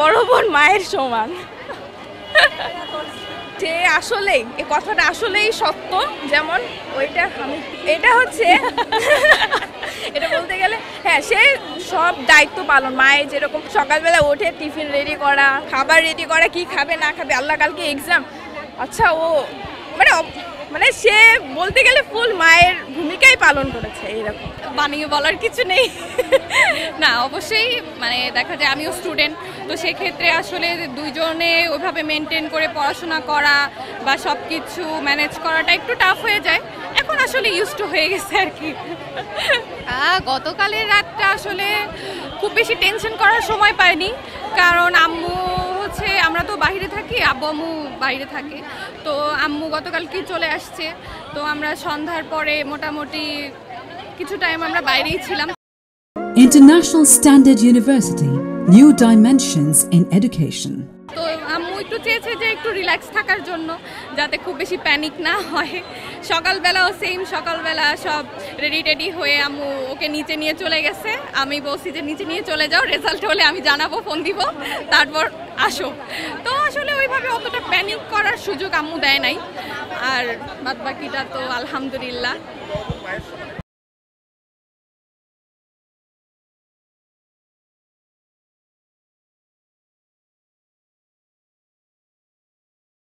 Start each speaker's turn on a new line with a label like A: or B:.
A: বড় বোন মায়ের সমান। যে আসলেই এই কথাটা আসলেই সত্য, যেমন ওইটা এটা হচ্ছে এটা বলতে গেলে হ্যাঁ, সে সব দায়িত্ব পালন, মায়ের যেরকম সকালবেলা উঠে টিফিন রেডি করা, খাবার রেডি করা, কি খাবে না খাবে, আল্লাহ কালকে এক্সাম, আচ্ছা ও মানে সে বলতে গেলে ফুল মায়ের ভূমিকাই পালন করেছে। এইরকম
B: বানিয়ে বলার কিছু নেই। না অবশ্যই মানে দেখা যায় আমিও স্টুডেন্ট, তো সেক্ষেত্রে আসলে দুইজনে ওইভাবে মেনটেন করে পড়াশোনা করা বা সব কিছু ম্যানেজ করাটা একটু টাফ হয়ে যায়। এখন আসলে ইউজ টু হয়ে গেছে আর কি। গতকালের রাতটা আসলে খুব বেশি টেনশন করার সময় পাইনি, কারণ আম্মু হচ্ছে, আমরা তো বাইরে থাকি, আব্বু আম্মু বাইরে থাকে, তো আম্মু গতকালকে চলে আসছে, তো আমরা সন্ধ্যার পরে মোটামুটি কিছু টাইম আমরা বাইরেই ছিলাম।
C: International Standard University, New Dimensions in Education.
B: তো আম্মু একটু চেয়েছে যে একটু রিল্যাক্স থাকার জন্য, যাতে খুব বেশি প্যানিক না হয়। সকালবেলাও সেম, সকালবেলা সব রেডি হয়ে আম্মু ওকে নিচে নিয়ে চলে গেছে। আমি বলছি যে নিচে নিয়ে চলে যাও, রেজাল্ট হলে আমি জানাবো, ফোন দিব, তারপর আসো। তো আসলে ওইভাবে অতটা প্যানিক করার সুযোগ আম্মু দেয় নাই। আর বাদবাকিটা তো আলহামদুলিল্লাহ।